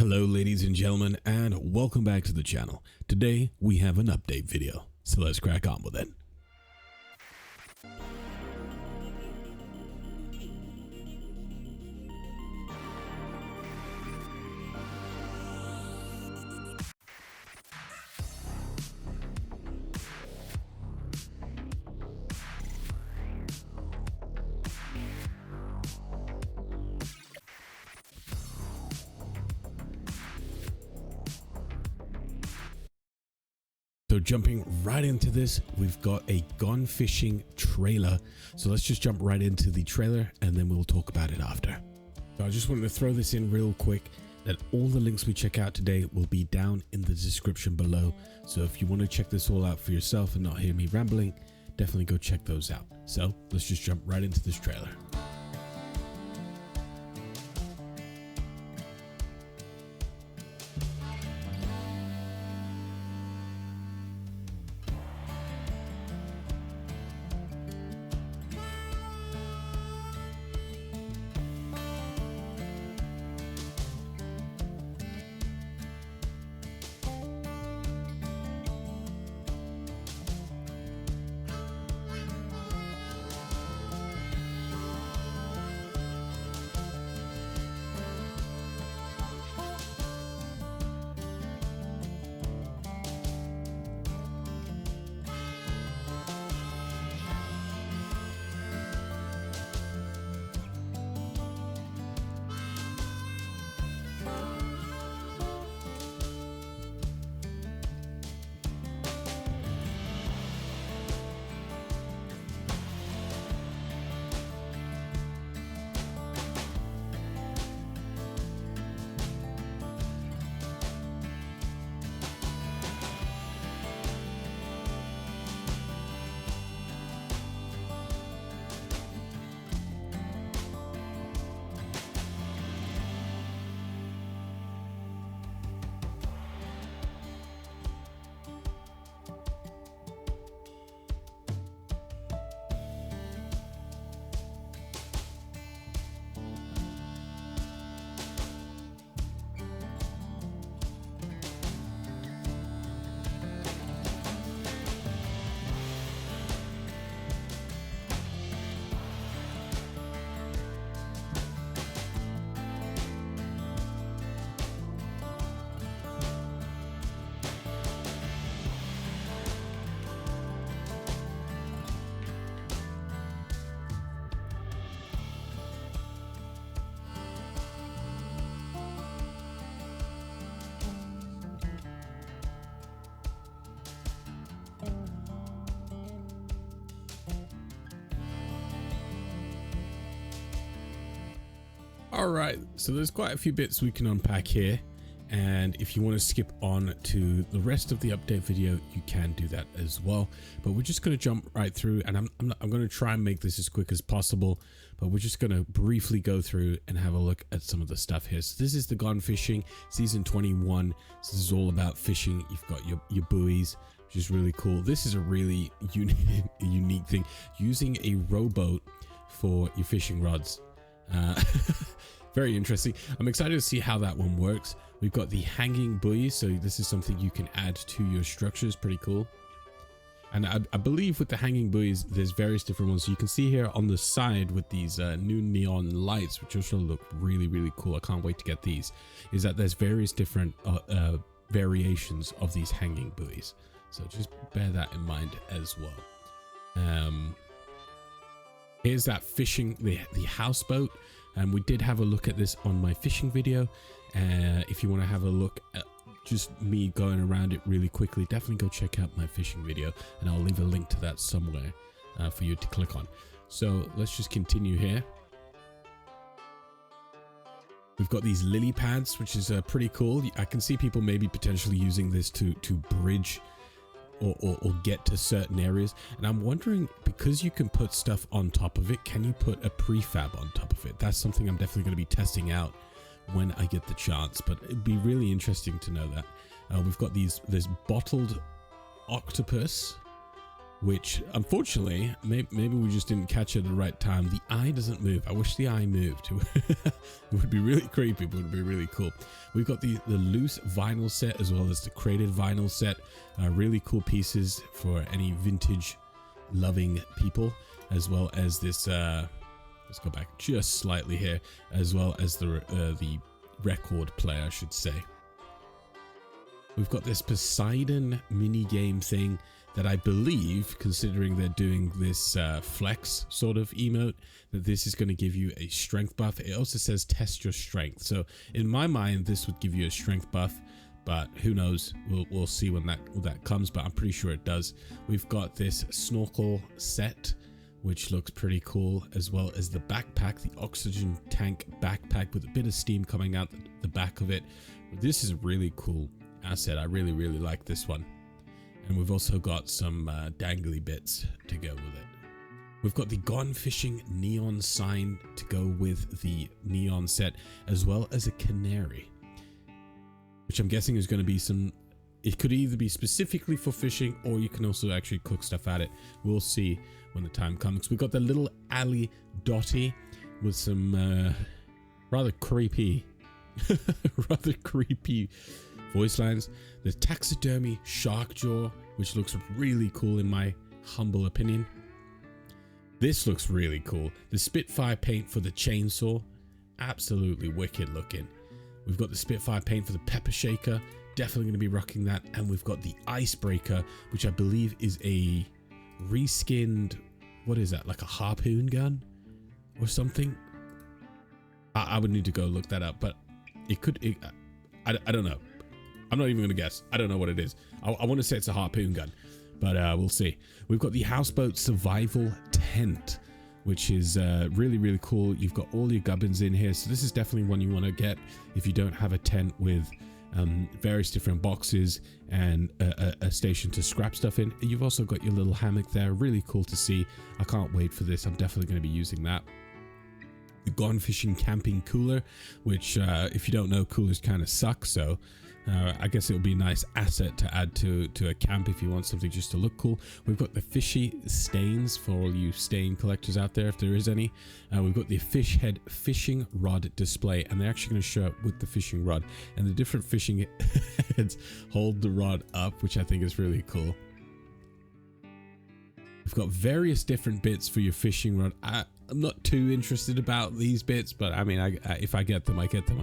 Hello ladies and gentlemen, and welcome back to the channel. Today we have an update video, so let's crack on with it. So jumping right into this, we've got a gone fishing trailer. So let's just jump right into the trailer and then we'll talk about it after. So I just wanted to throw this in real quick that all the links we check out today will be down in the description below. So if you want to check this all out for yourself and not hear me rambling, definitely go check those out. So let's just jump right into this trailer. All right, so there's quite a few bits we can unpack here, and if you want to skip on to the rest of the update video, you can do that as well. But we're just going to jump right through, and I'm going to try and make this as quick as possible, but we're just going to briefly go through and have a look at some of the stuff here. So this is the Gone Fishing Season 21. So this is all about fishing. You've got your buoys, which is really cool. This is a really unique thing, using a rowboat for your fishing rods. Very interesting. I'm excited to see how that one works. We've got the hanging buoys, so this is something you can add to your structures. Pretty cool. And I believe with the hanging buoys, there's various different ones. So you can see here on the side with these new neon lights, which also look really cool. I can't wait to get these. Is that there's various different variations of these hanging buoys, so just bear that in mind as well. Here's that fishing, the houseboat, and we did have a look at this on my fishing video. If you want to have a look at just me going around it really quickly, definitely go check out my fishing video, and I'll leave a link to that somewhere for you to click on. So let's just continue here. We've got these lily pads, which is pretty cool. I can see people maybe potentially using this to bridge or get to certain areas, and I'm wondering, because you can put stuff on top of it, can you put a prefab on top of it? That's something I'm definitely going to be testing out when I get the chance, but it'd be really interesting to know that. We've got this bottled octopus, which unfortunately, maybe we just didn't catch it at the right time. The eye doesn't move. I wish the eye moved. It would be really creepy, but it would be really cool. We've got the loose vinyl set as well as the crated vinyl set. Really cool pieces for any vintage loving people, as well as this, let's go back just slightly here, as well as the record player, I should say. We've got this Poseidon mini game thing that I believe, considering they're doing this flex sort of emote, that this is going to give you a strength buff. It also says test your strength. So in my mind, this would give you a strength buff, but who knows? We'll see when that comes, but I'm pretty sure it does. We've got this snorkel set, which looks pretty cool, as well as the backpack, the oxygen tank backpack with a bit of steam coming out the back of it. This is a really cool asset. I really like this one. And we've also got some dangly bits to go with it. We've got the Gone Fishing neon sign to go with the neon set, as well as a canary, which I'm guessing is going to be some, it could either be specifically for fishing, or you can also actually cook stuff at it. We'll see when the time comes. We've got the little Ali Dotty with some rather creepy voice lines. The taxidermy shark jaw, which looks really cool in my humble opinion. This looks really cool. The Spitfire paint for the chainsaw, absolutely wicked looking. We've got the Spitfire paint for the pepper shaker, definitely going to be rocking that. And we've got the icebreaker, which I believe is a reskinned, what is that, like a harpoon gun or something? I would need to go look that up, but it could, I don't know. I'm not even going to guess. I don't know what it is. I want to say it's a harpoon gun, but we'll see. We've got the houseboat survival tent, which is really cool. You've got all your gubbins in here. So this is definitely one you want to get if you don't have a tent with various different boxes and a station to scrap stuff in. You've also got your little hammock there. Really cool to see. I can't wait for this. I'm definitely going to be using that. The Gone Fishing camping cooler, which if you don't know, coolers kind of suck, so I guess it would be a nice asset to add to a camp if you want something just to look cool. We've got the fishy stains for all you stain collectors out there, if there is any. We've got the fish head fishing rod display, and they're actually going to show up with the fishing rod, and the different fishing heads hold the rod up, which I think is really cool. We've got various different bits for your fishing rod. I'm not too interested about these bits, but I mean, if I get them, I get them.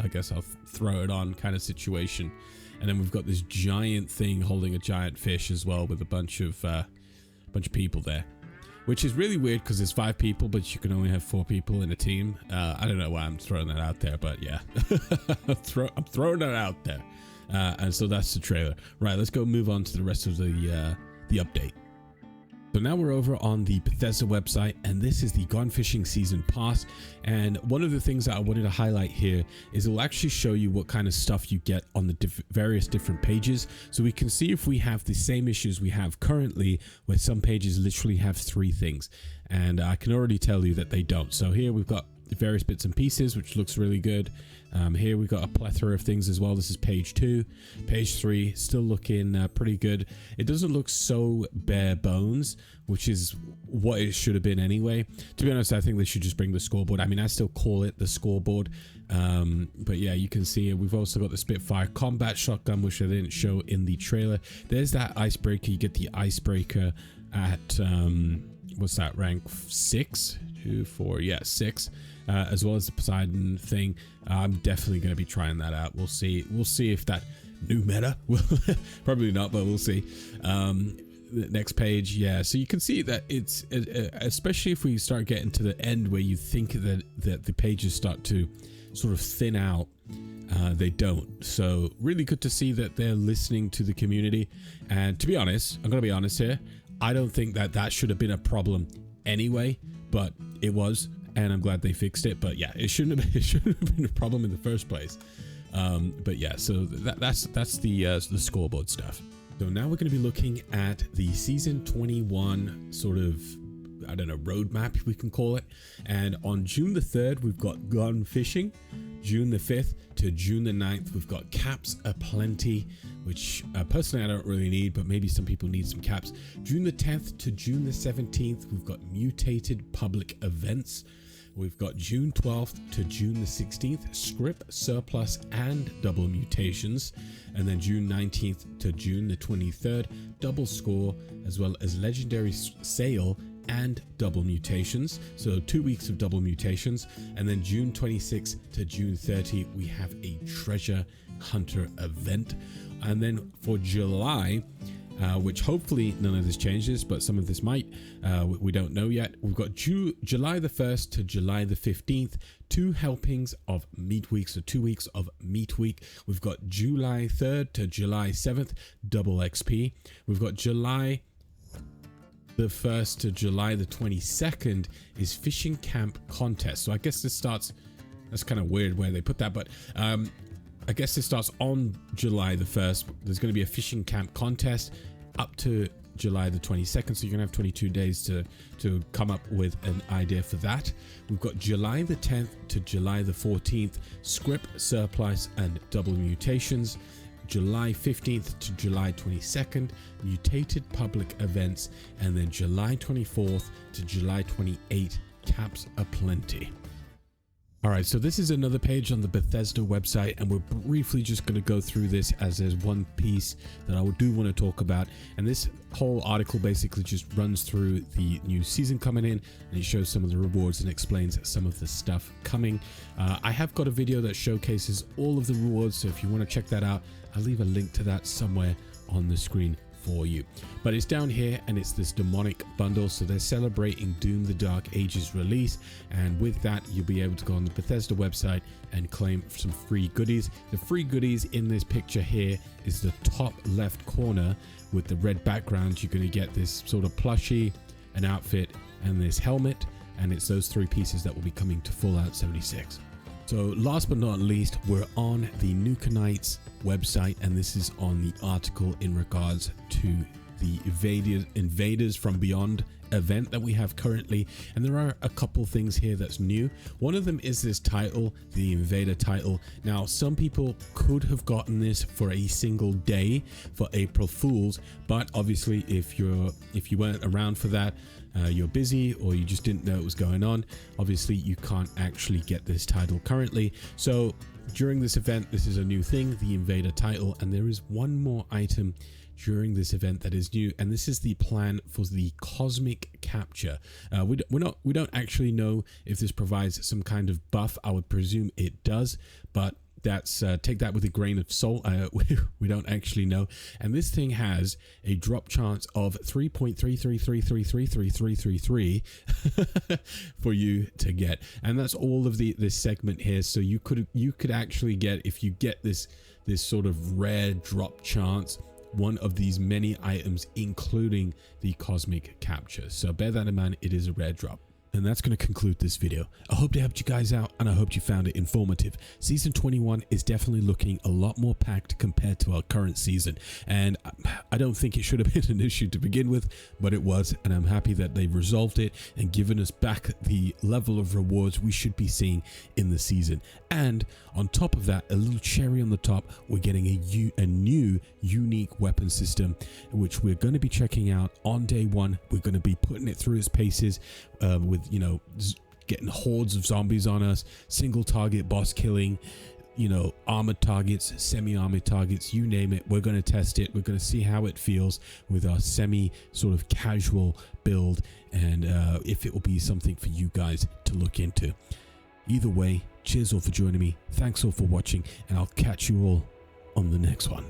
I guess I'll throw it on kind of situation. And then we've got this giant thing holding a giant fish as well, with a bunch of people there, which is really weird because there's 5 people, but you can only have 4 people in a team. I don't know why I'm throwing that out there, but yeah, I'm throwing that out there. And so that's the trailer. Right, let's go move on to the rest of the update. So now we're over on the Bethesda website, and this is the Gone Fishing Season Pass. And one of the things that I wanted to highlight here is it will actually show you what kind of stuff you get on the various different pages. So we can see if we have the same issues we have currently, where some pages literally have 3 things. And I can already tell you that they don't. So here we've got the various bits and pieces, which looks really good. Here we've got a plethora of things as well. This is page 2. Page 3 still looking pretty good. It doesn't look so bare bones, which is what it should have been anyway. To be honest, I think they should just bring the scoreboard. I mean, I still call it the scoreboard, but yeah, you can see it. We've also got the Spitfire combat shotgun, which I didn't show in the trailer. There's that icebreaker. You get the icebreaker at what's that, rank 6? 2, 4, yeah, 6. As well as the Poseidon thing. I'm definitely going to be trying that out. We'll see if that new meta will probably not, but we'll see. The next page, yeah, so you can see that it's especially if we start getting to the end where you think that the pages start to sort of thin out, they don't. So really good to see that they're listening to the community. And to be honest, I'm gonna be honest here, I don't think that should have been a problem anyway, but it was, and I'm glad they fixed it. But yeah, it shouldn't have been a problem in the first place. But yeah, so that's the scoreboard stuff. So now we're going to be looking at the season 21 sort of, I don't know, roadmap we can call it. And on June the 3rd, we've got Gone Fishing. June the 5th to June the 9th, we've got caps aplenty, which personally I don't really need, but maybe some people need some caps. June the 10th to June the 17th, we've got mutated public events. We've got June 12th to June the 16th, script, surplus, and double mutations. And then June 19th to June the 23rd, double score, as well as legendary sale and double mutations. So 2 weeks of double mutations. And then June 26th to June 30, we have a treasure hunter event. And then for July, which hopefully none of this changes, but some of this might, we don't know yet. We've got July the 1st to July the 15th, 2 helpings of meat week, so 2 weeks of meat week. We've got July 3rd to July 7th, double XP. We've got July the 1st to July the 22nd is fishing camp contest. So I guess this starts, that's kind of weird where they put that, but I guess it starts on July the 1st. There's going to be a fishing camp contest up to July the 22nd. So you're going to have 22 days to come up with an idea for that. We've got July the 10th to July the 14th, script, surplus, and double mutations. July 15th to July 22nd, mutated public events. And then July 24th to July 28th, caps aplenty. All right, so this is another page on the Bethesda website, and we're briefly just going to go through this as there's one piece that I do want to talk about. And this whole article basically just runs through the new season coming in, and it shows some of the rewards and explains some of the stuff coming. I have got a video that showcases all of the rewards, so if you want to check that out, I'll leave a link to that somewhere on the screen for you. But it's down here, and it's this demonic bundle, so they're celebrating Doom the Dark Ages release, and with that you'll be able to go on the Bethesda website and claim some free goodies. The free goodies in this picture here is the top left corner with the red background. You're going to get this sort of plushie, an outfit, and this helmet, and it's those 3 pieces that will be coming to Fallout 76. So last but not least, we're on the Nukenites website, and this is on the article in regards to the Invaders from Beyond event that we have currently. And there are a couple things here that's new. One of them is this title, the Invader title. Now, some people could have gotten this for a single day for April Fools, but obviously if you weren't around for that, you're busy, or you just didn't know it was going on, obviously you can't actually get this title currently. So during this event, this is a new thing, the Invader title, and there is one more item during this event that is new, and this is the plan for the cosmic capture. We don't actually know if this provides some kind of buff. I would presume it does, but that's take that with a grain of salt. We don't actually know. And this thing has a drop chance of 3.333333333 for you to get, and that's all of this segment here. So you could actually get, if you get this sort of rare drop chance, one of these many items, including the cosmic capture. So bear that in mind, it is a rare drop. And that's going to conclude this video. I hope it helped you guys out, and I hope you found it informative. Season 21 is definitely looking a lot more packed compared to our current season, and I don't think it should have been an issue to begin with, but it was, and I'm happy that they've resolved it and given us back the level of rewards we should be seeing in the season. And on top of that, a little cherry on the top, we're getting a new unique weapon system, which we're going to be checking out on day 1. We're going to be putting it through its paces with, you know, getting hordes of zombies on us, single target boss killing, you know, armored targets, semi-armored targets, you name it. We're going to test it. We're going to see how it feels with our semi sort of casual build, and if it will be something for you guys to look into. Either way, cheers all for joining me. Thanks all for watching, and I'll catch you all on the next one.